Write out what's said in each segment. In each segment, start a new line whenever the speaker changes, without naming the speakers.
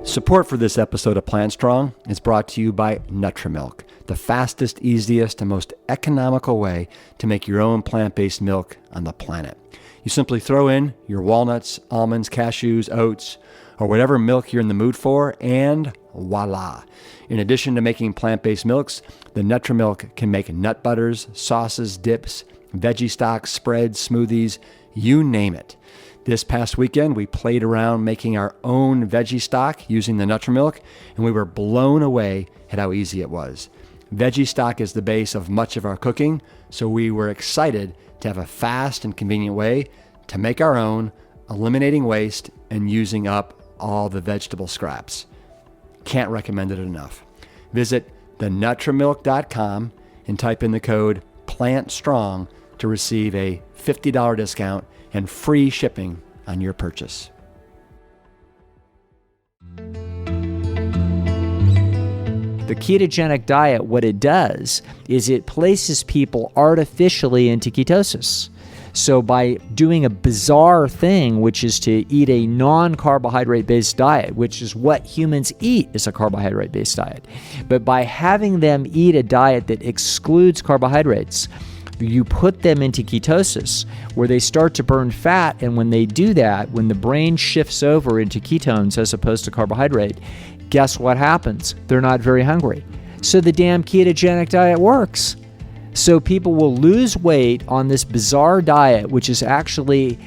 Support for this episode of Plant Strong is brought to you by Nutrimilk, the fastest, easiest, and most economical way to make your own plant-based milk on the planet. You simply throw in your walnuts, almonds, cashews, oats, or whatever milk you're in the mood for, and voila. In addition to making plant-based milks, the Nutrimilk can make nut butters, sauces, dips, veggie stocks, spreads, smoothies, you name it. This past weekend, we played around making our own veggie stock using the Nutrimilk, and we were blown away at how easy it was. Veggie stock is the base of much of our cooking, so we were excited to have a fast and convenient way to make our own, eliminating waste and using up all the vegetable scraps. Can't recommend it enough. Visit thenutrimilk.com and type in the code PLANTSTRONG to receive a $50 discount and free shipping on your purchase.
The ketogenic diet, what it does is it places people artificially into ketosis. So by doing a bizarre thing, which is to eat a non-carbohydrate-based diet, which is what humans eat, is a carbohydrate-based diet. But by having them eat a diet that excludes carbohydrates, you put them into ketosis, where they start to burn fat, and when they do that, when the brain shifts over into ketones as opposed to carbohydrate, guess what happens? They're not very hungry. So the damn ketogenic diet works. So people will lose weight on this bizarre diet, which is actually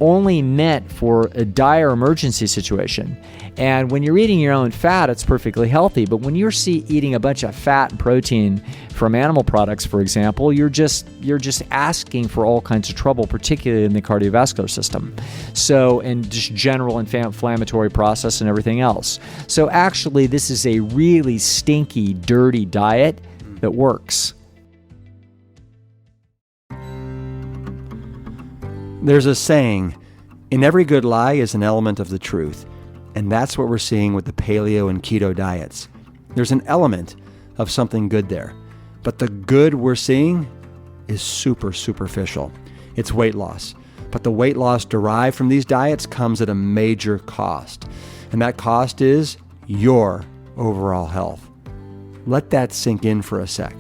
only meant for a dire emergency situation. And when you're eating your own fat, it's perfectly healthy. But when you're eating a bunch of fat and protein from animal products, for example, you're just asking for all kinds of trouble, particularly in the cardiovascular system. So, and just general inflammatory process and everything else. So actually, this is a really stinky, dirty diet that works.
There's a saying, in every good lie is an element of the truth. And that's what we're seeing with the paleo and keto diets. There's an element of something good there. But the good we're seeing is super superficial. It's weight loss. But the weight loss derived from these diets comes at a major cost. And that cost is your overall health. Let that sink in for a sec.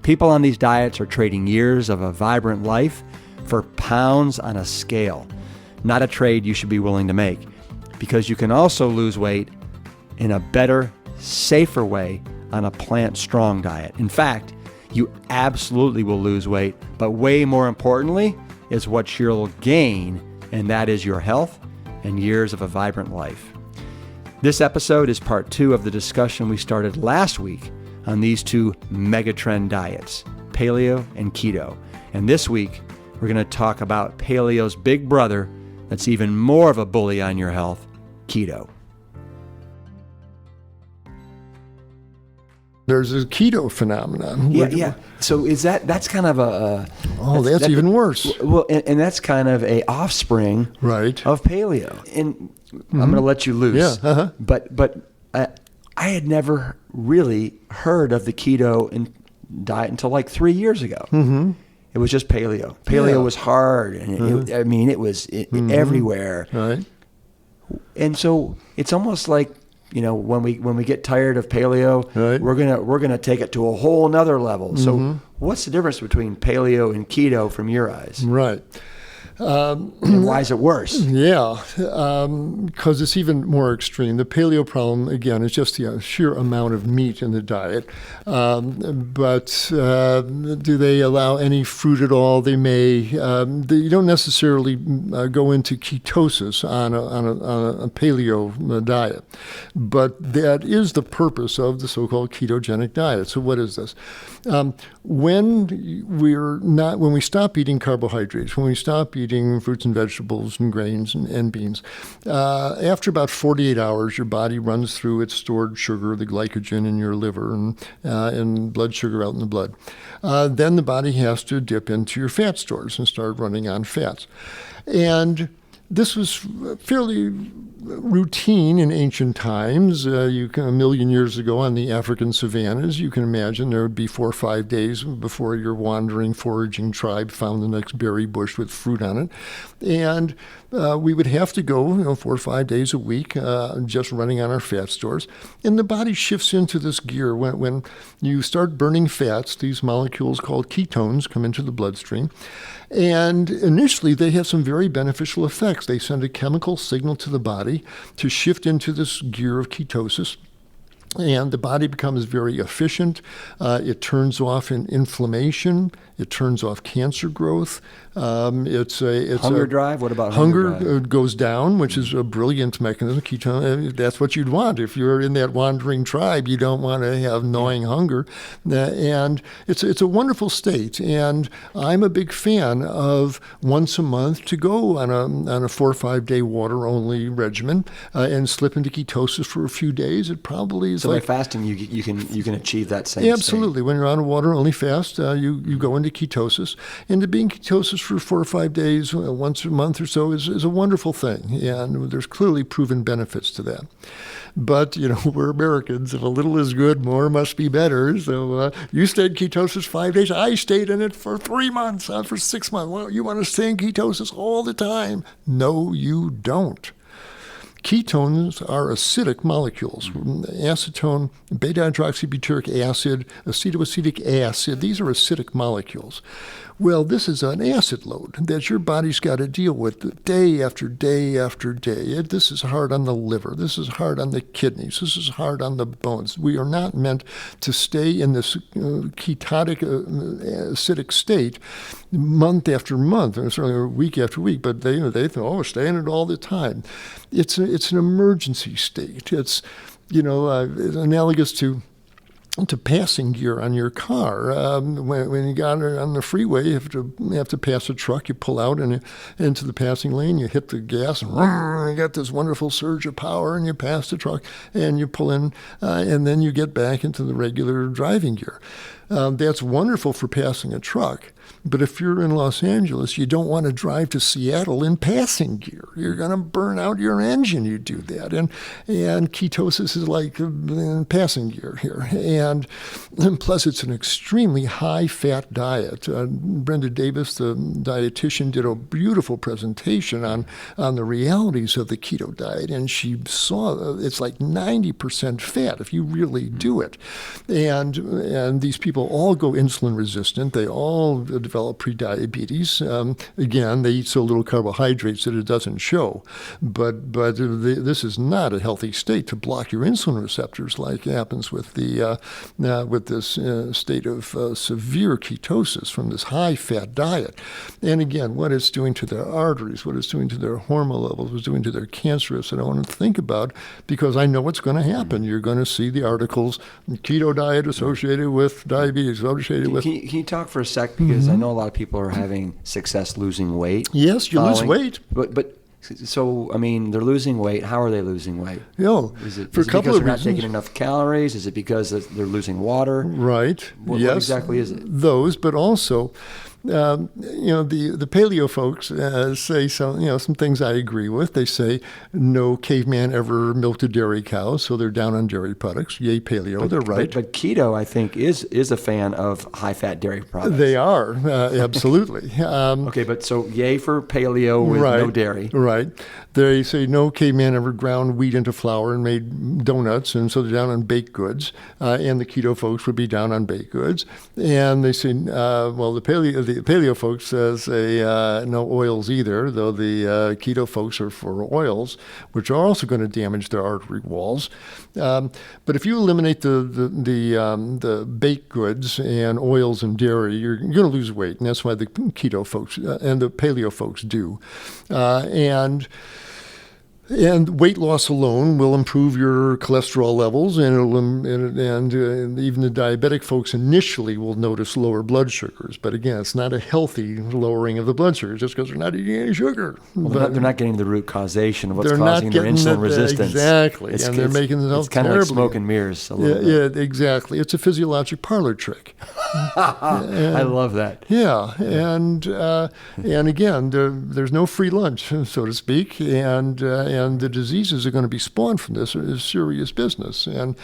People on these diets are trading years of a vibrant life for pounds on a scale. Not a trade you should be willing to make, because you can also lose weight in a better, safer way on a plant-strong diet. In fact, you absolutely will lose weight, but way more importantly is what you'll gain, and that is your health and years of a vibrant life. This episode is part 2 of the discussion we started last week on these two megatrend diets, paleo and keto. And this week, we're going to talk about paleo's big brother that's even more of a bully on your health, keto.
There's a keto phenomenon.
Yeah. So that's kind of a...
that's even worse.
Well, and that's kind of a offspring of paleo. And I'm going to let you loose.
Yeah. Uh-huh.
But I had never really heard of the keto diet until like 3 years ago. Mm-hmm. It was just paleo. Paleo was hard, and it was everywhere.
Right.
And so it's almost like, when we get tired of paleo, we're gonna take it to a whole nother level. So what's the difference between paleo and keto from your eyes?
Right.
And why is it worse?
Yeah, because it's even more extreme. The paleo problem, again, is just the sheer amount of meat in the diet. But do they allow any fruit at all? They may. You don't necessarily go into ketosis on a paleo diet, but that is the purpose of the so-called ketogenic diet. So what is this? When we stop eating carbohydrates, when we stop eating fruits and vegetables and grains and beans, after about 48 hours, your body runs through its stored sugar, the glycogen in your liver, and blood sugar out in the blood. Then the body has to dip into your fat stores and start running on fats. And This was fairly routine in ancient times. A million years ago on the African savannas, you can imagine there would be 4 or 5 days before your wandering, foraging tribe found the next berry bush with fruit on it. And we would have to go 4 or 5 days a week just running on our fat stores. And the body shifts into this gear. When you start burning fats, these molecules called ketones come into the bloodstream. And initially, they have some very beneficial effects. They send a chemical signal to the body to shift into this gear of ketosis. And the body becomes very efficient. It turns off inflammation. It turns off cancer growth. It's
hunger drive. What about
hunger goes down, which is a brilliant mechanism. Ketone. That's what you'd want if you're in that wandering tribe. You don't want to have gnawing hunger, and it's a wonderful state. And I'm a big fan of once a month to go on a 4 or 5 day water only regimen and slip into ketosis for a few days. It probably is.
So by fasting, you can achieve that same
absolutely.
state.
When you're on a water only fast, you go into ketosis, and to be in ketosis for 4 or 5 days, once a month or so, is a wonderful thing, and there's clearly proven benefits to that. But, we're Americans. If a little is good, more must be better. So you stayed in ketosis 5 days. I stayed in it for 3 months, for 6 months. Well, you want to stay in ketosis all the time? No, you don't. Ketones are acidic molecules. Acetone, beta-hydroxybutyric acid, acetoacetic acid, these are acidic molecules. Well, this is an acid load that your body's got to deal with day after day after day. This is hard on the liver. This is hard on the kidneys. This is hard on the bones. We are not meant to stay in this ketotic, acidic state month after month, or certainly week after week, but they think, stay in it all the time. It's an emergency state. It's, analogous to passing gear on your car. When you got on the freeway, you have to pass a truck. You pull out into the passing lane. You hit the gas, and you got this wonderful surge of power, and you pass the truck, and you pull in, and then you get back into the regular driving gear. That's wonderful for passing a truck. But if you're in Los Angeles, you don't want to drive to Seattle in passing gear. You're going to burn out your engine. You do that. And ketosis is like passing gear here. And plus, it's an extremely high-fat diet. Brenda Davis, the dietitian, did a beautiful presentation on the realities of the keto diet. And she saw it's like 90% fat if you really do it. And these people all go insulin resistant. They all develop prediabetes. Again, they eat so little carbohydrates that it doesn't show. But this is not a healthy state to block your insulin receptors like happens with this state of severe ketosis from this high-fat diet. And again, what it's doing to their arteries, what it's doing to their hormone levels, what it's doing to their cancer risk, I don't want to think about because I know what's going to happen. You're going to see the articles, keto diet associated with diabetes, associated with...
Can you talk for a sec? Because I know a lot of people are having success losing weight.
Yes, you lose weight.
But so, I mean, they're losing weight. How are they losing weight?
Is it
because they're not taking enough calories? Is it because they're losing water?
Right.
What exactly is it?
Those, but also... the paleo folks say some things I agree with. They say no caveman ever milked a dairy cow, so they're down on dairy products. Yay, paleo, they're right.
But keto, I think, is a fan of high-fat dairy products.
They are, absolutely.
Okay, but so yay for paleo with no dairy.
Right. They say no caveman ever ground wheat into flour and made donuts, and so they're down on baked goods. And the keto folks would be down on baked goods. And they say, the paleo folks say no oils either, though the keto folks are for oils, which are also going to damage their artery walls. But if you eliminate the baked goods and oils and dairy, you're going to lose weight, and that's why the keto folks and the paleo folks do. And And weight loss alone will improve your cholesterol levels, and even the diabetic folks initially will notice lower blood sugars. But again, it's not a healthy lowering of the blood sugars just because they're not eating any sugar.
Well, they're not getting the root causation of what's causing their insulin resistance.
Exactly, they're making themselves
it's kind of like smoke and mirrors a little bit.
Yeah, exactly. It's a physiologic parlor trick.
I love that.
Yeah, and again, there's no free lunch, so to speak, and the diseases are going to be spawned from this is serious business. And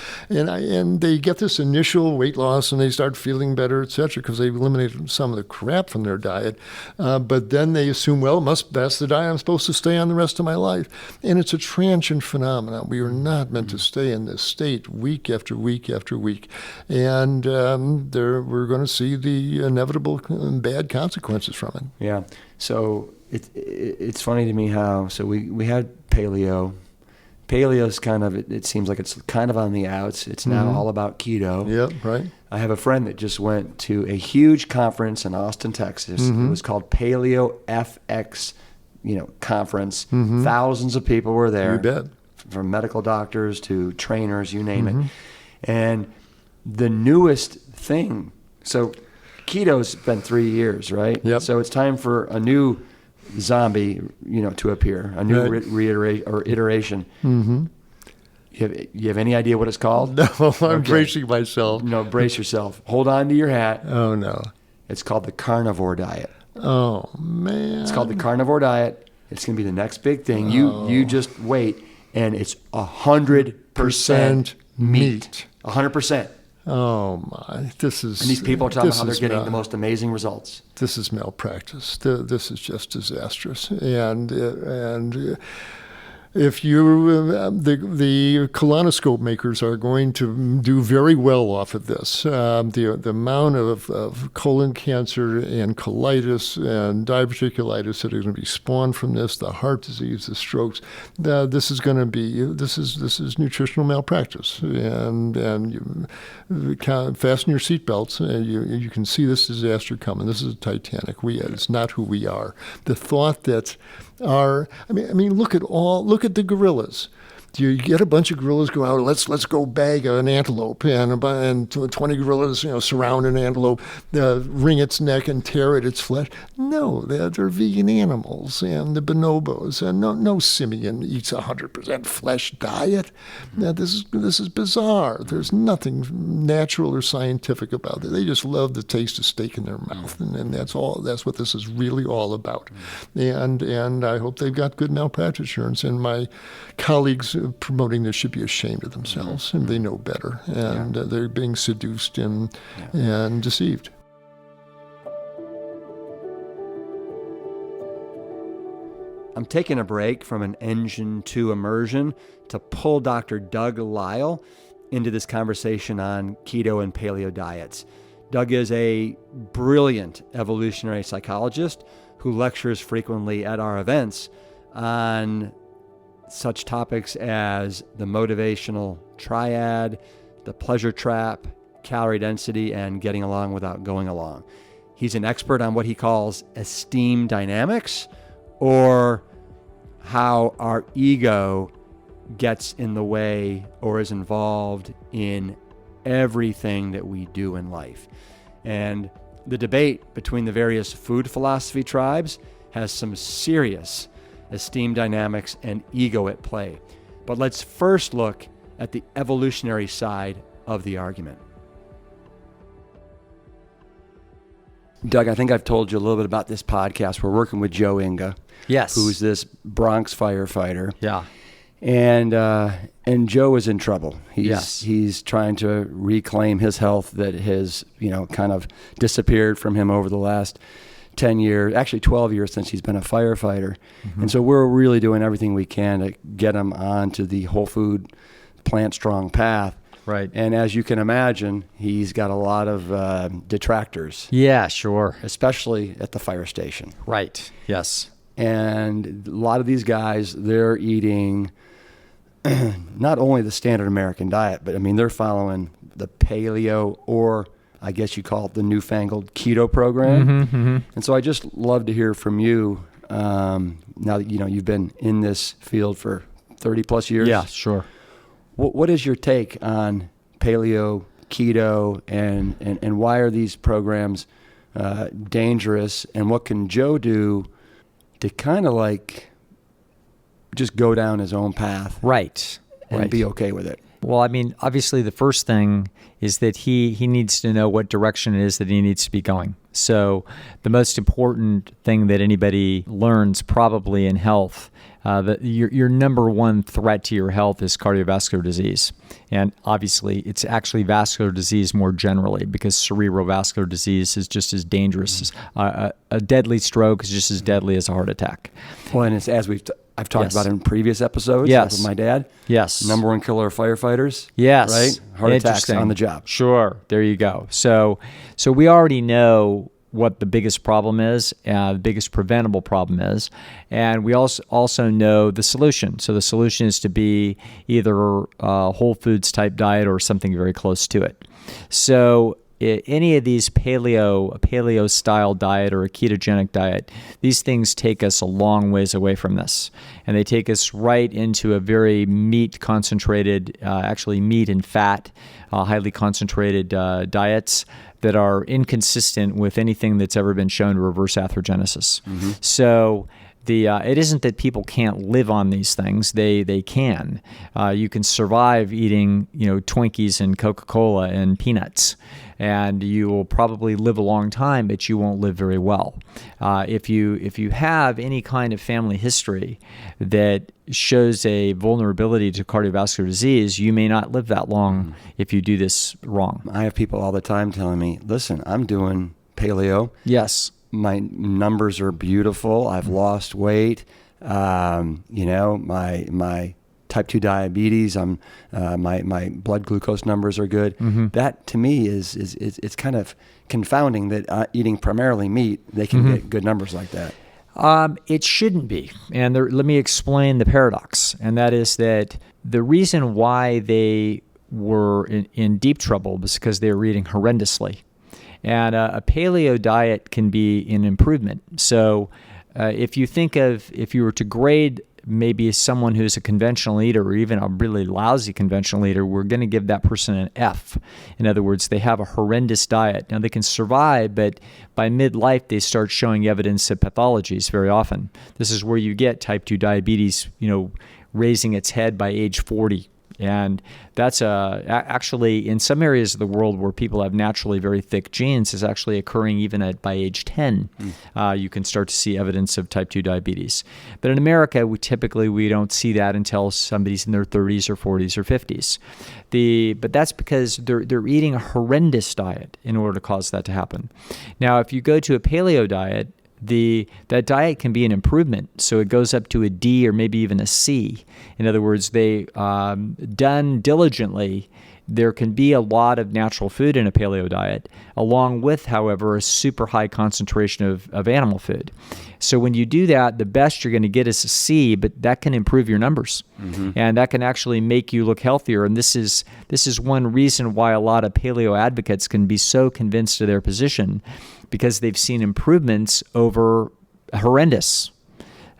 they get this initial weight loss and they start feeling better, et cetera, because they've eliminated some of the crap from their diet. But then they assume, well, that's the diet I'm supposed to stay on the rest of my life. And it's a transient phenomenon. We are not meant to stay in this state week after week after week. And we're going to see the inevitable bad consequences from it.
Yeah. So it's funny to me how, so we had Paleo. Paleo's kind of, it seems like it's kind of on the outs. It's now all about keto.
Yep, right.
I have a friend that just went to a huge conference in Austin, Texas. It was called Paleo FX, conference. Thousands of people were there.
You bet.
From medical doctors to trainers, you name it. And the newest thing, so keto's been 3 years, right?
Yep.
So it's time for a new zombie, to appear, a new iteration. You have any idea what it's called?
No, I'm bracing myself.
No, brace yourself. Hold on to your hat.
Oh, no.
It's called the carnivore diet.
Oh, man.
It's called the carnivore diet. It's going to be the next big thing. You just wait, and it's 100% meat. 100%.
Oh my!
And these people are talking about how they're getting the most amazing results.
This is malpractice. This is just disastrous. And if the colonoscope makers are going to do very well off of this. The amount of colon cancer and colitis and diverticulitis that are going to be spawned from this, the heart disease, the strokes, this is going to be this is nutritional malpractice. And you fasten your seatbelts. You can see this disaster coming. This is Titanic. It's not who we are. The thought that look at the gorillas. You get a bunch of gorillas go out. Let's go bag an antelope, and 20 gorillas surround an antelope, wring its neck and tear at its flesh. No, they're vegan animals, and the bonobos, and no simian eats 100% flesh diet. This is bizarre. There's nothing natural or scientific about it. They just love the taste of steak in their mouth, and that's all. That's what this is really all about. And I hope they've got good malpractice insurance. And my colleagues promoting this should be ashamed of themselves, and they know better, and they're being seduced and deceived.
I'm taking a break from an Engine 2 immersion to pull Dr. Doug Lisle into this conversation on keto and paleo diets. Doug is a brilliant evolutionary psychologist who lectures frequently at our events on such topics as the motivational triad, the pleasure trap, calorie density, and getting along without going along. He's an expert on what he calls esteem dynamics, or how our ego gets in the way or is involved in everything that we do in life. And the debate between the various food philosophy tribes has some serious esteem dynamics and ego at play. But let's first look at the evolutionary side of the argument. Doug, I think I've told you a little bit about this podcast. We're working with Joe Inga.
Yes.
Who's this Bronx firefighter.
Yeah.
And Joe is in trouble.
Yes.
He's trying to reclaim his health that has, kind of disappeared from him over the last 10 years, actually 12 years since he's been a firefighter. And so we're really doing everything we can to get him onto the whole food, plant strong path.
Right.
And as you can imagine, he's got a lot of detractors.
Yeah, sure.
Especially at the fire station.
Right. Yes.
And a lot of these guys, they're eating not only the standard American diet, but they're following the paleo, or I guess you call it the newfangled keto program. And so I just love to hear from you, now that you've been in this field for 30 plus years.
Yeah, sure.
What is your take on paleo, keto, and why are these programs dangerous? And what can Joe do to kind of like just go down his own path,
Right.
and be okay with it?
Well, I mean, obviously the first thing is that he needs to know what direction it is that he needs to be going. So the most important thing that anybody learns probably in health, that your number one threat to your health is cardiovascular disease. And obviously it's actually vascular disease more generally, because cerebrovascular disease is just as dangerous. A deadly stroke is just as deadly as a heart attack.
Well, and it's as I've talked about in previous episodes
Yes.
with my dad.
Yes.
Number one killer of firefighters.
Yes.
Right? Heart attacks
Interesting.
on the job.
Sure. There you go. So we already know what the biggest problem is, the biggest preventable problem is, and we also know the solution. So the solution is to be either a whole foods type diet or something very close to it. So any of these paleo style diet or a ketogenic diet, these things take us a long ways away from this, and they take us right into a very meat concentrated, actually meat and fat, highly concentrated diets that are inconsistent with anything that's ever been shown to reverse atherogenesis. Mm-hmm. So it isn't that people can't live on these things. They can. You can survive eating, Twinkies and Coca-Cola and peanuts, and you will probably live a long time, but you won't live very well. If you have any kind of family history that shows a vulnerability to cardiovascular disease, you may not live that long if you do this wrong.
I have people all the time telling me, listen, I'm doing paleo.
Yes.
My numbers are beautiful. I've lost weight. My type 2 diabetes. My blood glucose numbers are good. Mm-hmm. That to me is it's kind of confounding that eating primarily meat, they can get good numbers like that.
It shouldn't be. And let me explain the paradox. And that is that the reason why they were in deep trouble was because they were eating horrendously. And a paleo diet can be an improvement. So if you were to grade maybe someone who's a conventional eater or even a really lousy conventional eater, we're going to give that person an F. In other words, they have a horrendous diet. Now, they can survive, but by midlife, they start showing evidence of pathologies very often. This is where you get type 2 diabetes, raising its head by age 40. And that's actually in some areas of the world where people have naturally very thick genes is actually occurring even by age 10. You can start to see evidence of type 2 diabetes. But in America, we don't see that until somebody's in their 30s or 40s or 50s. But that's because they're eating a horrendous diet in order to cause that to happen. Now, if you go to a paleo diet, that diet can be an improvement, so it goes up to a D or maybe even a C. In other words, they done diligently, there can be a lot of natural food in a paleo diet, along with, however, a super high concentration of animal food. So when you do that, the best you're going to get is a C, but that can improve your numbers, and that can actually make you look healthier. And this is one reason why a lot of paleo advocates can be so convinced of their position, because they've seen improvements over horrendous.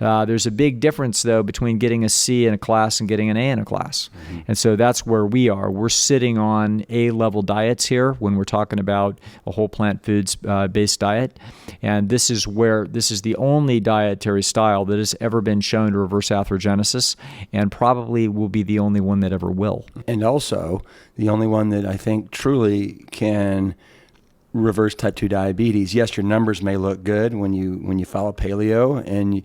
There's a big difference, though, between getting a C in a class and getting an A in a class. And so that's where we are. We're sitting on A-level diets here when we're talking about a whole plant foods based diet. And this is the only dietary style that has ever been shown to reverse atherogenesis, and probably will be the only one that ever will.
And also the only one that I think truly can reverse type 2 diabetes. Yes, your numbers may look good when you follow paleo, and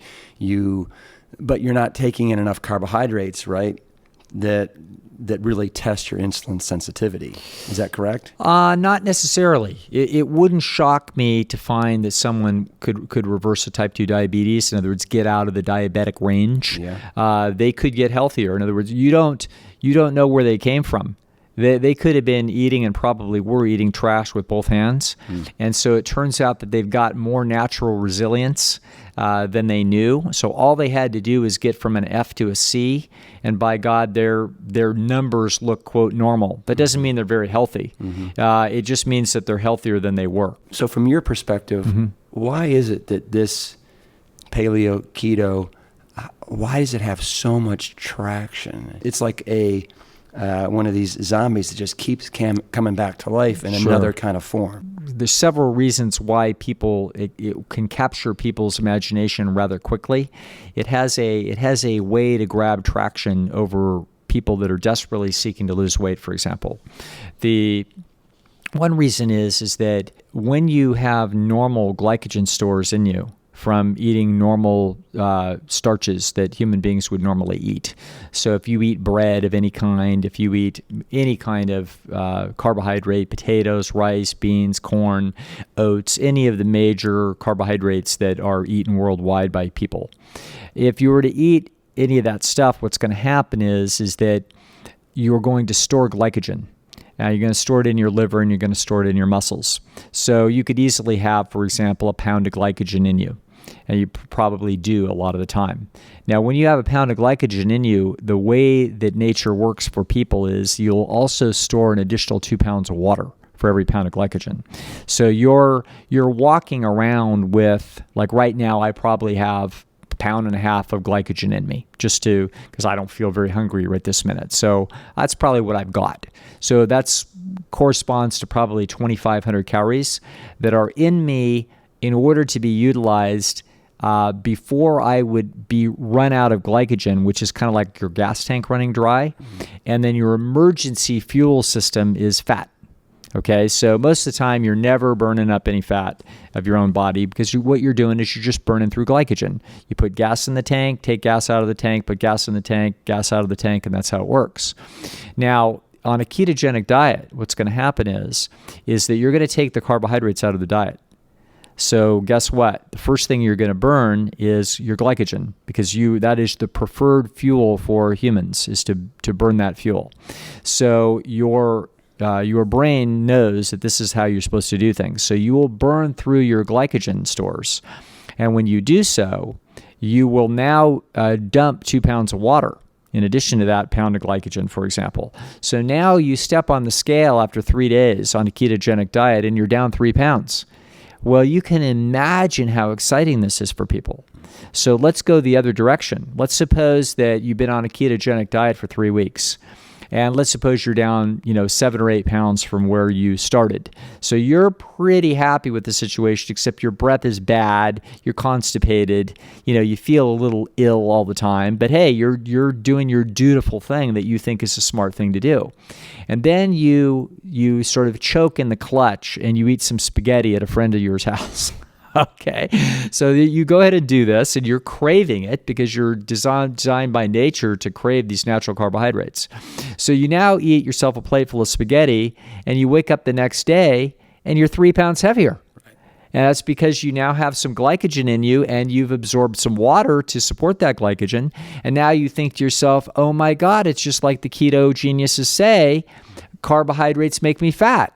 but you're not taking in enough carbohydrates, right? That really test your insulin sensitivity. Is that correct?
Not necessarily. It wouldn't shock me to find that someone could reverse a type 2 diabetes. In other words, get out of the diabetic range. Yeah. They could get healthier. In other words, you don't know where they came from. They could have been eating and probably were eating trash with both hands. And so it turns out that they've got more natural resilience than they knew. So all they had to do is get from an F to a C, and by God, their numbers look, quote, normal. That doesn't mean they're very healthy. It just means that they're healthier than they were.
So from your perspective, why is it that this paleo, keto, why does it have so much traction? It's like one of these zombies that just keeps coming back to life in another kind of form.
There's several reasons why it can capture people's imagination rather quickly. It has a way to grab traction over people that are desperately seeking to lose weight, for example. The one reason is that when you have normal glycogen stores in you from eating normal starches that human beings would normally eat. So if you eat bread of any kind, if you eat any kind of carbohydrate, potatoes, rice, beans, corn, oats, any of the major carbohydrates that are eaten worldwide by people, if you were to eat any of that stuff, what's going to happen is that you're going to store glycogen. Now, you're going to store it in your liver and you're going to store it in your muscles. So you could easily have, for example, a pound of glycogen in you. And you probably do a lot of the time. Now, when you have a pound of glycogen in you, the way that nature works for people is you'll also store an additional 2 pounds of water for every pound of glycogen. So you're walking around with, like right now, I probably have 1.5 pounds of glycogen in me, because I don't feel very hungry right this minute. So that's probably what I've got. So that's corresponds to probably 2,500 calories that are in me in order to be utilized before I would be run out of glycogen, which is kind of like your gas tank running dry. And then your emergency fuel system is fat. Okay, so most of the time you're never burning up any fat of your own body because what you're doing is you're just burning through glycogen. You put gas in the tank, take gas out of the tank, put gas in the tank, gas out of the tank, and that's how it works. Now, on a ketogenic diet, what's going to happen is that you're going to take the carbohydrates out of the diet. So guess what? The first thing you're going to burn is your glycogen because that is the preferred fuel for humans is to burn that fuel. So your brain knows that this is how you're supposed to do things. So you will burn through your glycogen stores. And when you do so, you will now dump 2 pounds of water in addition to that pound of glycogen, for example. So now you step on the scale after 3 days on a ketogenic diet and you're down 3 pounds. Well, you can imagine how exciting this is for people. So let's go the other direction. Let's suppose that you've been on a ketogenic diet for 3 weeks. And let's suppose you're down, 7 or 8 pounds from where you started. So you're pretty happy with the situation, except your breath is bad, you're constipated, you feel a little ill all the time. But hey, you're doing your dutiful thing that you think is a smart thing to do. And then you sort of choke in the clutch and you eat some spaghetti at a friend of yours' house. Okay, so you go ahead and do this, and you're craving it because you're designed by nature to crave these natural carbohydrates. So you now eat yourself a plate full of spaghetti, and you wake up the next day, and you're 3 pounds heavier. Right. And that's because you now have some glycogen in you, and you've absorbed some water to support that glycogen. And now you think to yourself, oh my God, it's just like the keto geniuses say, carbohydrates make me fat.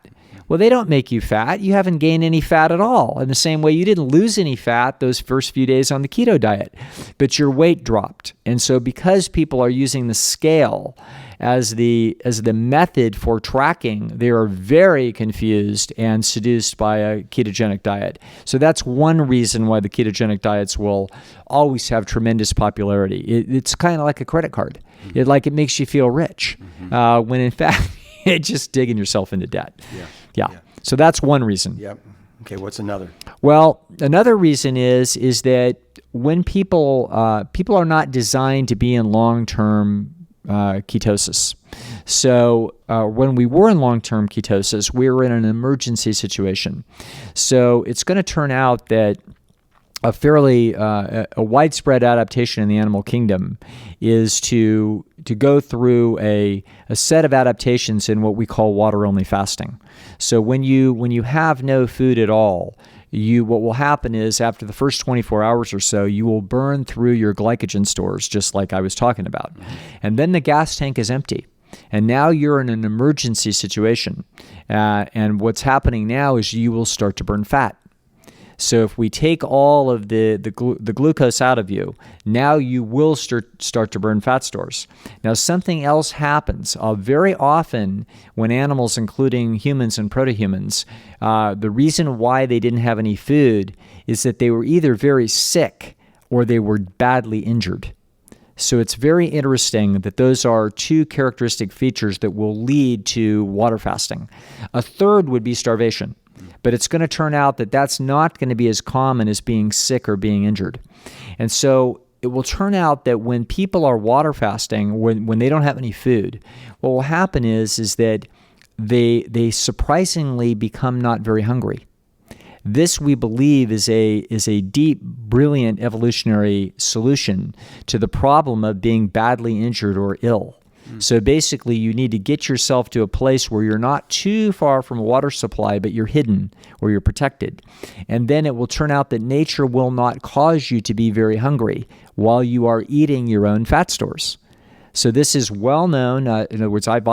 Well, they don't make you fat. You haven't gained any fat at all. In the same way, you didn't lose any fat those first few days on the keto diet, but your weight dropped. And so because people are using the scale as the method for tracking, they are very confused and seduced by a ketogenic diet. So that's one reason why the ketogenic diets will always have tremendous popularity. It's kind of like a credit card. It makes you feel rich, when in fact, it's just digging yourself into debt. Yeah. So that's one reason.
Yep. Okay. What's another?
Well, another reason is that when people are not designed to be in long-term ketosis. So when we were in long-term ketosis, we were in an emergency situation. So it's going to turn out that a fairly a widespread adaptation in the animal kingdom is to go through a set of adaptations in what we call water-only fasting. So when you have no food at all, what will happen is after the first 24 hours or so, you will burn through your glycogen stores, just like I was talking about. And then the gas tank is empty. And now you're in an emergency situation. And what's happening now is you will start to burn fat. So if we take all of the glucose out of you, now you will start to burn fat stores. Now something else happens. Very often when animals, including humans and protohumans, the reason why they didn't have any food is that they were either very sick or they were badly injured. So it's very interesting that those are two characteristic features that will lead to water fasting. A third would be starvation, but it's going to turn out that that's not going to be as common as being sick or being injured. And so it will turn out that when people are water fasting, when they don't have any food, what will happen is that they surprisingly become not very hungry. This, we believe, is a deep, brilliant evolutionary solution to the problem of being badly injured or ill. So basically, you need to get yourself to a place where you're not too far from a water supply, but you're hidden or you're protected. And then it will turn out that nature will not cause you to be very hungry while you are eating your own fat stores. So this is well known. In other words, I haven't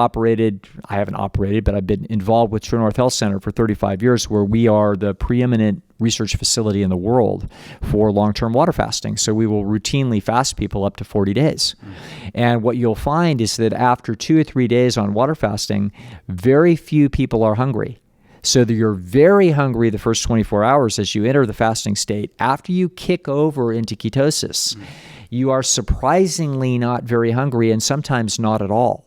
operated, but I've been involved with TrueNorth Health Center for 35 years, where we are the preeminent research facility in the world for long-term water fasting. So we will routinely fast people up to 40 days. And what you'll find is that after 2 or 3 days on water fasting, very few people are hungry. So that you're very hungry the first 24 hours as you enter the fasting state. After you kick over into ketosis, you are surprisingly not very hungry, and sometimes not at all.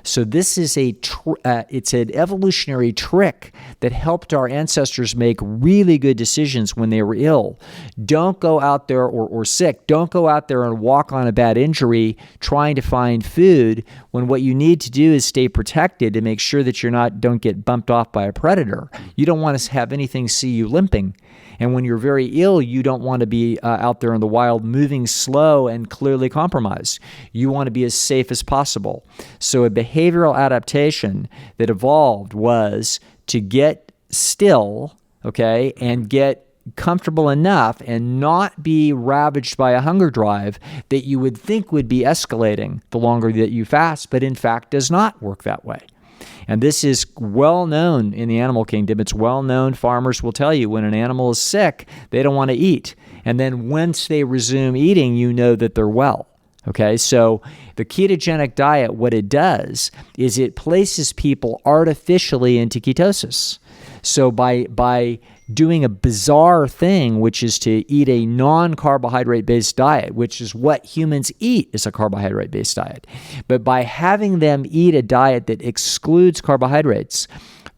So this is it's an evolutionary trick that helped our ancestors make really good decisions when they were ill. Don't go out there or sick. Don't go out there and walk on a bad injury trying to find food, when what you need to do is stay protected to make sure that don't get bumped off by a predator. You don't want to have anything see you limping. And when you're very ill, you don't want to be out there in the wild moving slow and clearly compromised. You want to be as safe as possible. So a behavioral adaptation that evolved was to get still, okay, and get comfortable enough and not be ravaged by a hunger drive that you would think would be escalating the longer that you fast, but in fact does not work that way. And this is well known in the animal kingdom. It's well known. Farmers will tell you when an animal is sick, they don't want to eat. And then once they resume eating, you know that they're well. Okay, so the ketogenic diet, what it does is it places people artificially into ketosis. So by doing a bizarre thing, which is to eat a non-carbohydrate-based diet, which is what humans eat, is a carbohydrate-based diet. But by having them eat a diet that excludes carbohydrates,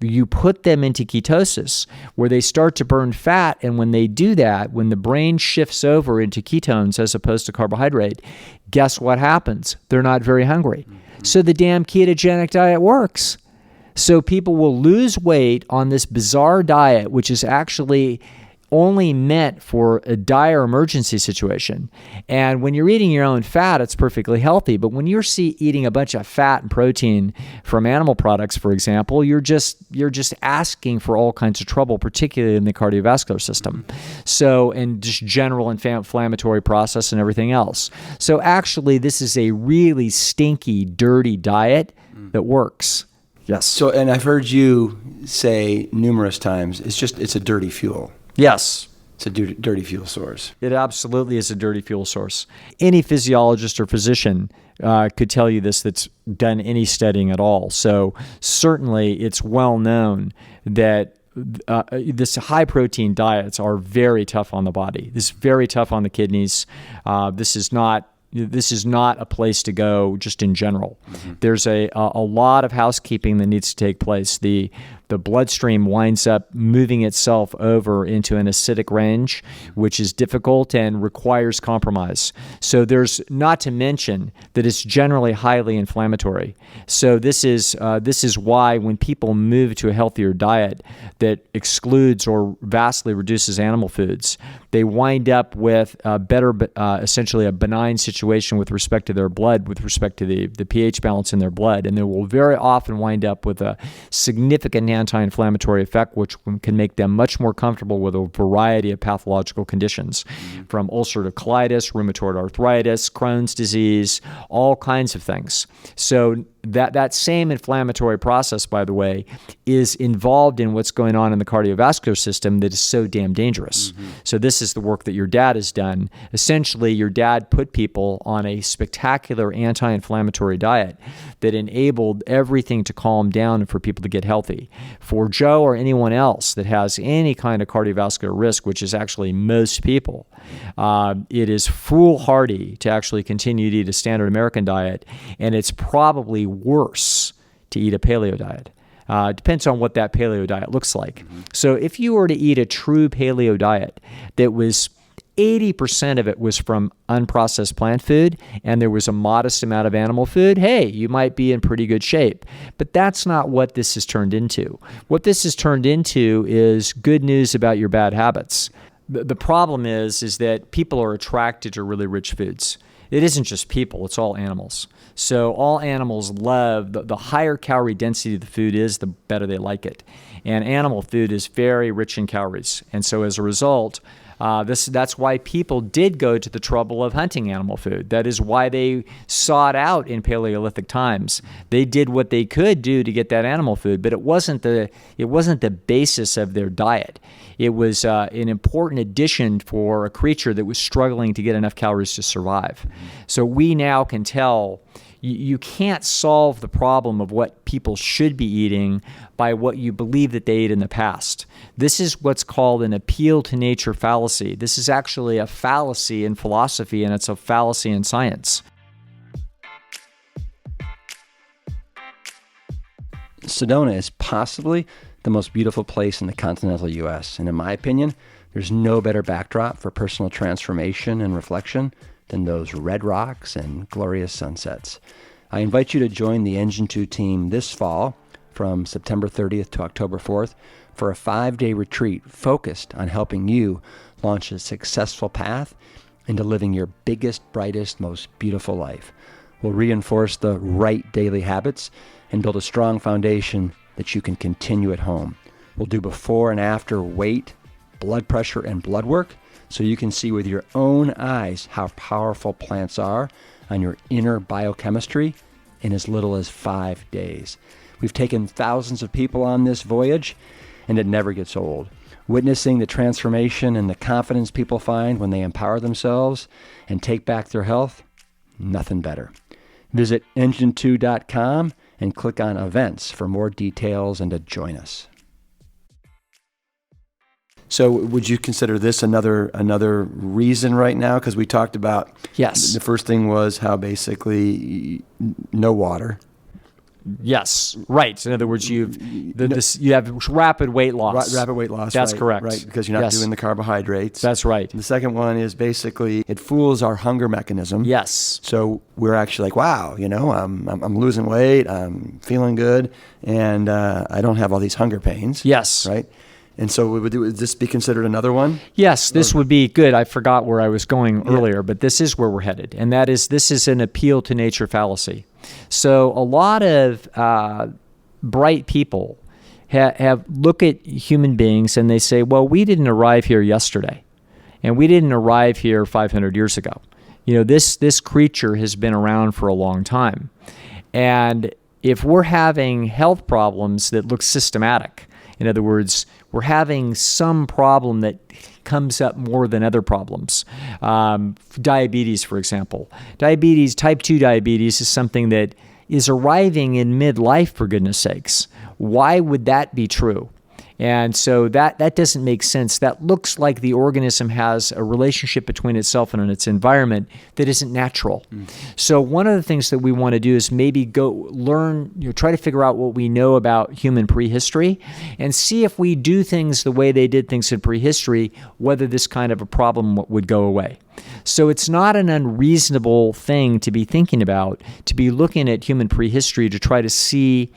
you put them into ketosis, where they start to burn fat. And when they do that, when the brain shifts over into ketones as opposed to carbohydrate, guess what happens? They're not very hungry. So the damn ketogenic diet works. So people will lose weight on this bizarre diet, which is actually only meant for a dire emergency situation. And when you're eating your own fat, it's perfectly healthy. But when you're eating a bunch of fat and protein from animal products, for example, you're just asking for all kinds of trouble, particularly in the cardiovascular system. So, and just general inflammatory process and everything else. So actually, this is a really stinky, dirty diet that works. Yes.
So, and I've heard you say numerous times, it's a dirty fuel.
Yes.
It's a dirty fuel source.
It absolutely is a dirty fuel source. Any physiologist or physician could tell you this that's done any studying at all. So certainly it's well known that this high-protein diets are very tough on the body. This is very tough on the kidneys. This is not a place to go just in general. Mm-hmm. There's a lot of housekeeping that needs to take place. The bloodstream winds up moving itself over into an acidic range, which is difficult and requires compromise. So there's, not to mention that it's generally highly inflammatory. So this is why when people move to a healthier diet that excludes or vastly reduces animal foods, they wind up with a better, essentially a benign situation with respect to their blood, with respect to the pH balance in their blood. And they will very often wind up with a significant anti-inflammatory effect, which can make them much more comfortable with a variety of pathological conditions, from ulcerative colitis, rheumatoid arthritis, Crohn's disease, all kinds of things. So that same inflammatory process, by the way, is involved in what's going on in the cardiovascular system that is so damn dangerous. So this is the work that your dad has done. Essentially, your dad put people on a spectacular anti-inflammatory diet that enabled everything to calm down and for people to get healthy. For Joe or anyone else that has any kind of cardiovascular risk, which is actually most people, it is foolhardy to actually continue to eat a standard American diet, and it's probably worse to eat a paleo diet. Depends on what that paleo diet looks like. So if you were to eat a true paleo diet that was 80% of it was from unprocessed plant food and there was a modest amount of animal food, hey, you might be in pretty good shape. But that's not what this has turned into. What this has turned into is good news about your bad habits. The problem is that people are attracted to really rich foods. It isn't just people, it's all animals. So all animals love, the higher calorie density the food is, the better they like it. And animal food is very rich in calories. And so as a result, that's why people did go to the trouble of hunting animal food. That is why they sought out in Paleolithic times. They did what they could do to get that animal food, but it wasn't the basis of their diet. It was an important addition for a creature that was struggling to get enough calories to survive. So we now can tell you can't solve the problem of what people should be eating by what you believe that they ate in the past. This is what's called an appeal to nature fallacy. This is actually a fallacy in philosophy, and it's a fallacy in science.
Sedona is possibly the most beautiful place in the continental U.S. And in my opinion, there's no better backdrop for personal transformation and reflection than those red rocks and glorious sunsets. I invite you to join the Engine 2 team this fall from September 30th to October 4th for a 5-day retreat focused on helping you launch a successful path into living your biggest, brightest, most beautiful life. We'll reinforce the right daily habits and build a strong foundation that you can continue at home. We'll do before and after weight, blood pressure, and blood work so you can see with your own eyes how powerful plants are on your inner biochemistry in as little as 5 days. We've taken thousands of people on this voyage, and it never gets old. Witnessing the transformation and the confidence people find when they empower themselves and take back their health, nothing better. Visit engine2.com and click on events for more details and to join us. So would you consider this another reason right now? Because we talked about,
yes,
the first thing was how basically no water.
Yes, right. In other words, you have rapid weight loss.
Rapid weight loss.
That's
right,
correct.
Right, because you're not doing the carbohydrates.
That's right.
And the second one is basically it fools our hunger mechanism.
Yes.
So we're actually like, wow, I'm losing weight, I'm feeling good, and I don't have all these hunger pains.
Yes.
Right. And so would this be considered another one?
Yes, this would be good. I forgot where I was going earlier, but this is where we're headed. And this is an appeal to nature fallacy. So a lot of bright people have look at human beings and they say, well, we didn't arrive here yesterday, and we didn't arrive here 500 years ago. This creature has been around for a long time. And if we're having health problems that look systematic, in other words, we're having some problem that comes up more than other problems. Diabetes, for example. Type 2 diabetes is something that is arriving in midlife, for goodness sakes. Why would that be true? And so that doesn't make sense. That looks like the organism has a relationship between itself and its environment that isn't natural. So one of the things that we want to do is maybe go learn, try to figure out what we know about human prehistory and see if we do things the way they did things in prehistory, whether this kind of a problem would go away. So it's not an unreasonable thing to be thinking about, to be looking at human prehistory to try to see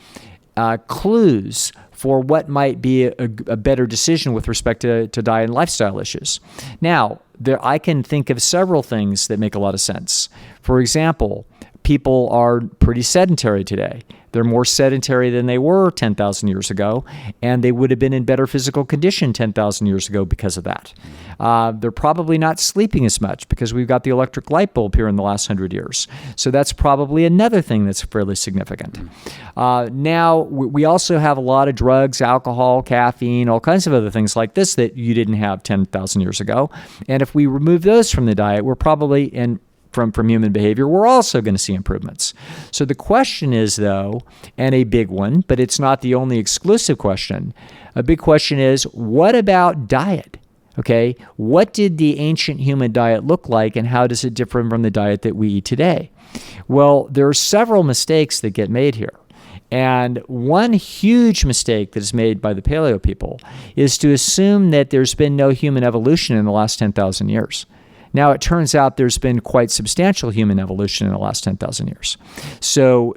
clues for what might be a better decision with respect to diet and lifestyle issues. Now, I can think of several things that make a lot of sense. For example, people are pretty sedentary today. They're more sedentary than they were 10,000 years ago, and they would have been in better physical condition 10,000 years ago because of that. They're probably not sleeping as much because we've got the electric light bulb here in the last 100 years. So that's probably another thing that's fairly significant. Now, we also have a lot of drugs, alcohol, caffeine, all kinds of other things like this that you didn't have 10,000 years ago. And if we remove those from the diet, we're probably from human behavior, we're also going to see improvements. So the question is, though, and a big one, but it's not the only exclusive question, a big question is, what about diet? Okay, what did the ancient human diet look like, and how does it differ from the diet that we eat today? Well, there are several mistakes that get made here. And one huge mistake that is made by the paleo people is to assume that there's been no human evolution in the last 10,000 years. Now, it turns out there's been quite substantial human evolution in the last 10,000 years. So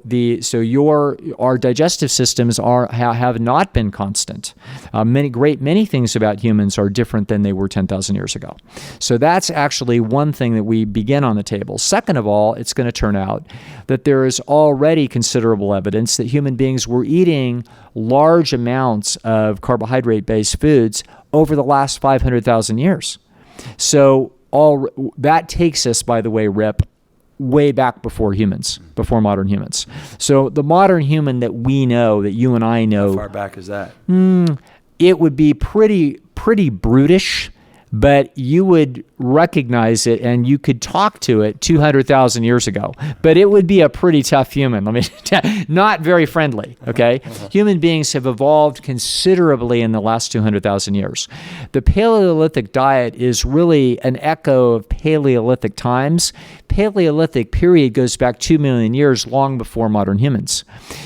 our digestive systems have not been constant. Many things about humans are different than they were 10,000 years ago. So that's actually one thing that we begin on the table. Second of all, it's going to turn out that there is already considerable evidence that human beings were eating large amounts of carbohydrate-based foods over the last 500,000 years. So that takes us, by the way, Rip, way back before modern humans. So the modern human that we know, that you and I know.
How far back is that?
It would be pretty brutish, but you would recognize it and you could talk to it 200,000 years ago. But it would be a pretty tough human. Not very friendly, okay? Human beings have evolved considerably in the last 200,000 years. The Paleolithic diet is really an echo of Paleolithic times. Paleolithic period goes back 2 million years, long before modern humans.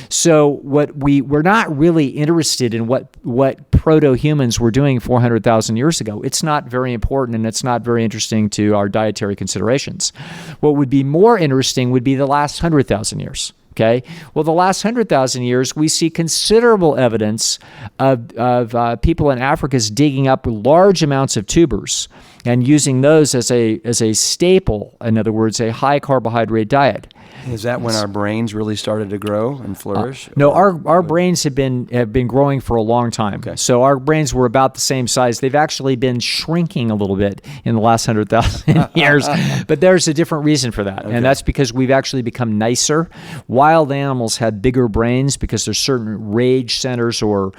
So we're not really interested in what proto-humans were doing 400,000 years ago. It's not very important, and it's not very interesting to our dietary considerations. What would be more interesting would be the last 100,000 years. Okay. Well, the last 100,000 years, we see considerable evidence of people in Africa digging up large amounts of tubers and using those as a staple. In other words, a high carbohydrate diet.
Is that when our brains really started to grow and flourish?
No, our brains have been growing for a long time.
Okay.
So our brains were about the same size. They've actually been shrinking a little bit in the last 100,000 years, but there's a different reason for that, and that's because we've actually become nicer. Wild animals had bigger brains because there's certain rage centers or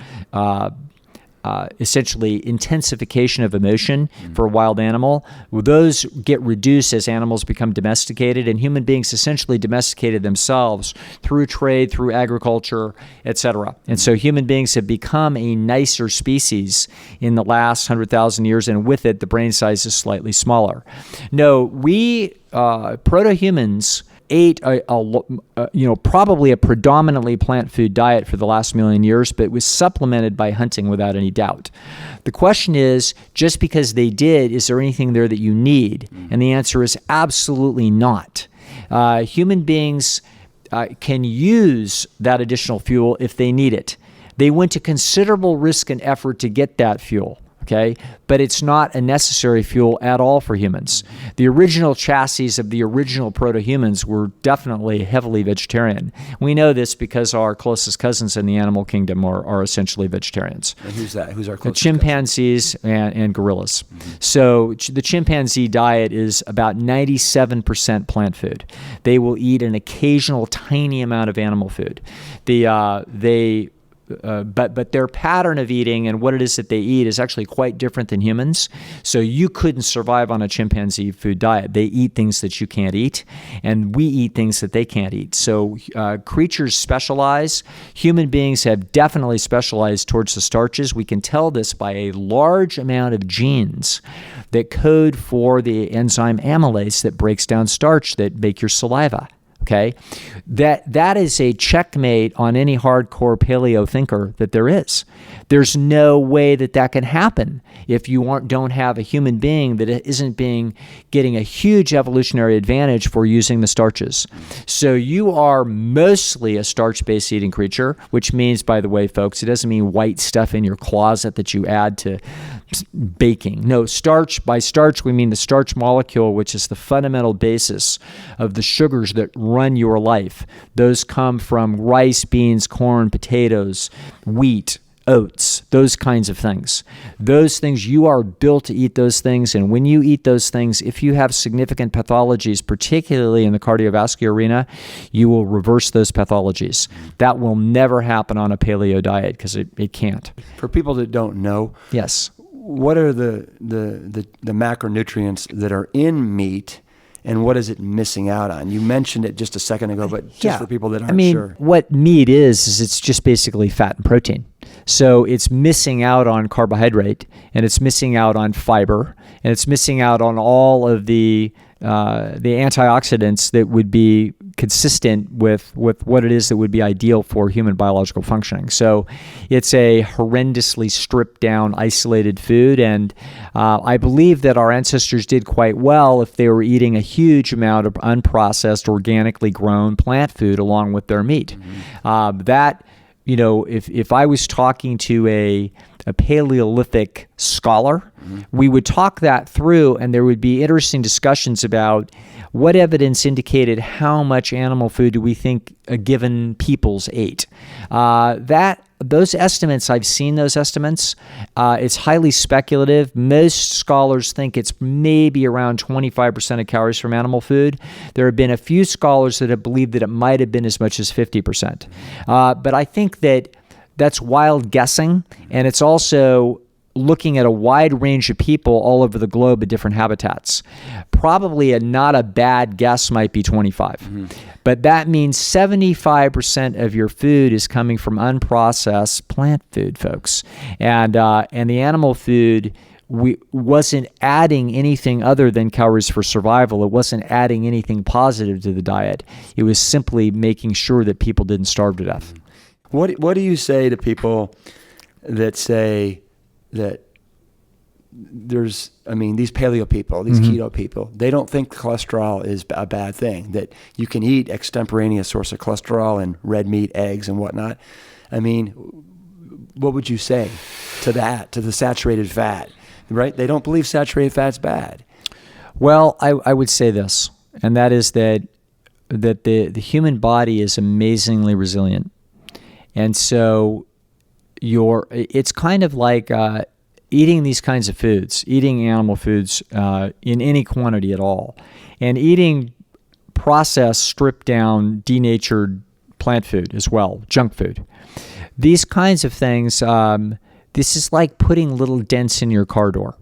essentially intensification of emotion for a wild animal. Those get reduced as animals become domesticated, and human beings essentially domesticated themselves through trade, through agriculture, etc. And so human beings have become a nicer species in the last 100,000 years, and with it, the brain size is slightly smaller. No, we proto-humans ate probably a predominantly plant food diet for the last million years, but it was supplemented by hunting without any doubt. The question is, just because they did, is there anything there that you need? And the answer is absolutely not. Human beings can use that additional fuel if they need it. They went to considerable risk and effort to get that fuel. Okay, but it's not a necessary fuel at all for humans. The original chassis of the original proto-humans were definitely heavily vegetarian. We know this because our closest cousins in the animal kingdom are essentially vegetarians.
And who's that? Who's our closest
chimpanzees and gorillas. So the chimpanzee diet is about 97% plant food. They will eat an occasional tiny amount of animal food. But their pattern of eating and what it is that they eat is actually quite different than humans. So you couldn't survive on a chimpanzee food diet. They eat things that you can't eat, and we eat things that they can't eat. So creatures specialize. Human beings have definitely specialized towards the starches. We can tell this by a large amount of genes that code for the enzyme amylase that breaks down starch that make your saliva. Okay, that is a checkmate on any hardcore paleo thinker that there is. There's no way that can happen if you don't have a human being that isn't getting a huge evolutionary advantage for using the starches. So you are mostly a starch-based eating creature, which means, by the way, folks, it doesn't mean white stuff in your closet that you add to baking. No, by starch we mean the starch molecule, which is the fundamental basis of the sugars that run run your life. Those come from rice, beans, corn, potatoes, wheat, oats, those kinds of things. Those things, you are built to eat those things. And when you eat those things, if you have significant pathologies, particularly in the cardiovascular arena, you will reverse those pathologies. That will never happen on a paleo diet because it can't.
For people that don't know,
yes,
what are the macronutrients that are in meat, and what is it missing out on? You mentioned it just a second ago, but just for people that aren't sure.
What meat is it's just basically fat and protein. So it's missing out on carbohydrate, and it's missing out on fiber, and it's missing out on all of the antioxidants that would be consistent with what it is that would be ideal for human biological functioning. So it's a horrendously stripped down, isolated food. And I believe that our ancestors did quite well if they were eating a huge amount of unprocessed, organically grown plant food along with their meat. If I was talking to a Paleolithic scholar, we would talk that through, and there would be interesting discussions about what evidence indicated how much animal food do we think a given peoples ate. Those estimates, I've seen those estimates. It's highly speculative. Most scholars think it's maybe around 25% of calories from animal food. There have been a few scholars that have believed that it might have been as much as 50%. But I think that's wild guessing, and it's also looking at a wide range of people all over the globe at different habitats. Probably not a bad guess might be 25. But that means 75% of your food is coming from unprocessed plant food, folks. And the animal food wasn't adding anything other than calories for survival. It wasn't adding anything positive to the diet. It was simply making sure that people didn't starve to death.
What do you say to people that say that these paleo people, these keto people, they don't think cholesterol is a bad thing, that you can eat extemporaneous source of cholesterol and red meat, eggs, and whatnot? What would you say to that, to the saturated fat, right? They don't believe saturated fat's bad.
Well, I would say this, and that is that the human body is amazingly resilient. And so it's kind of like eating these kinds of foods, eating animal foods in any quantity at all, and eating processed, stripped down, denatured plant food as well, junk food. These kinds of things, this is like putting little dents in your car door.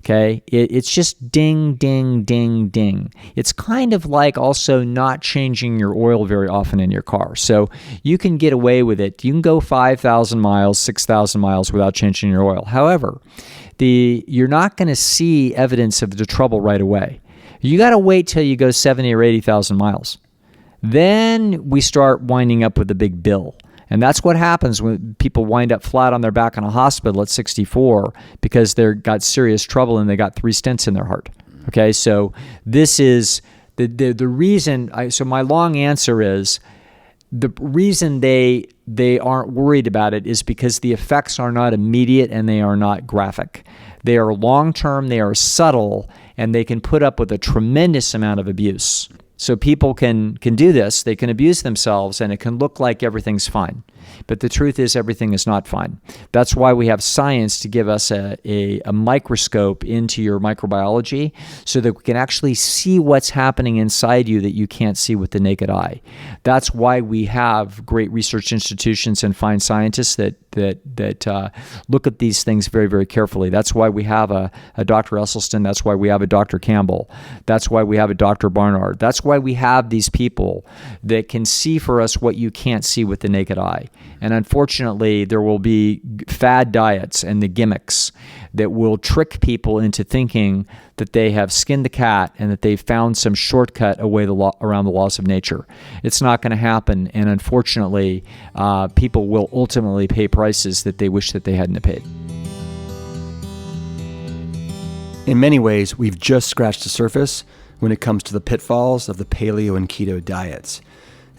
Okay, it's just ding, ding, ding, ding. It's kind of like also not changing your oil very often in your car. So you can get away with it. You can go 5,000 miles, 6,000 miles without changing your oil. However, you're not going to see evidence of the trouble right away. You got to wait till you go 70 or 80,000 miles. Then we start winding up with a big bill. And that's what happens when people wind up flat on their back in a hospital at 64 because they got serious trouble and they got 3 stents in their heart. Okay, so this is the reason. So my long answer is the reason they aren't worried about it is because the effects are not immediate and they are not graphic. They are long-term, they are subtle, and they can put up with a tremendous amount of abuse. So people can do this, they can abuse themselves, and it can look like everything's fine. But the truth is everything is not fine. That's why we have science to give us a microscope into your microbiology so that we can actually see what's happening inside you that you can't see with the naked eye. That's why we have great research institutions and fine scientists that look at these things very, very carefully. That's why we have a Dr. Esselstyn. That's why we have a Dr. Campbell. That's why we have a Dr. Barnard. That's why we have these people that can see for us what you can't see with the naked eye. And unfortunately, there will be fad diets and the gimmicks that will trick people into thinking that they have skinned the cat and that they've found some shortcut around the laws of nature. It's not going to happen, and unfortunately, people will ultimately pay prices that they wish that they hadn't paid.
In many ways, we've just scratched the surface when it comes to the pitfalls of the paleo and keto diets.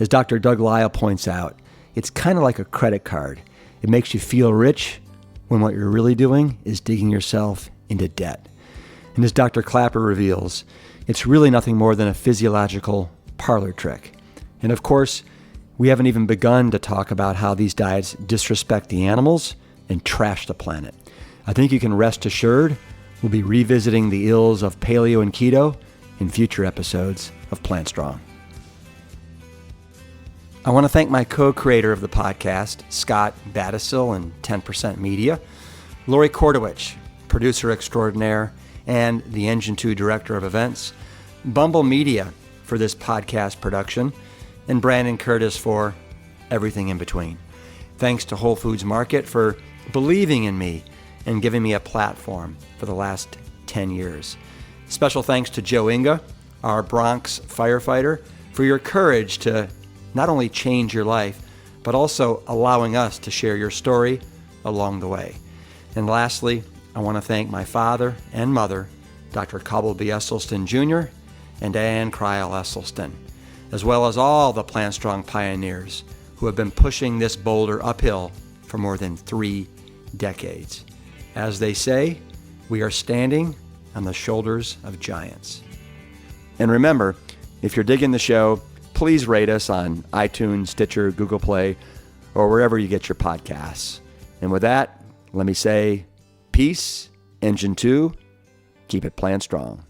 As Dr. Doug Lisle points out, it's kind of like a credit card. It makes you feel rich when what you're really doing is digging yourself into debt. And as Dr. Klaper reveals, it's really nothing more than a physiological parlor trick. And of course, we haven't even begun to talk about how these diets disrespect the animals and trash the planet. I think you can rest assured we'll be revisiting the ills of paleo and keto in future episodes of Plant Strong. I want to thank my co-creator of the podcast, Scott Battisil and 10% Media, Lori Kordowich, producer extraordinaire, and the Engine 2 director of events, Bumble Media for this podcast production, and Brandon Curtis for everything in between. Thanks to Whole Foods Market for believing in me and giving me a platform for the last 10 years. Special thanks to Joe Inga, our Bronx firefighter, for your courage to not only change your life, but also allowing us to share your story along the way. And lastly, I want to thank my father and mother, Dr. Cobble B. Esselstyn Jr. and Ann Kryl Esselstyn, as well as all the Plant Strong pioneers who have been pushing this boulder uphill for more than 3 decades. As they say, we are standing on the shoulders of giants. And remember, if you're digging the show, please rate us on iTunes, Stitcher, Google Play, or wherever you get your podcasts. And with that, let me say, peace, Engine 2, keep it Plant Strong.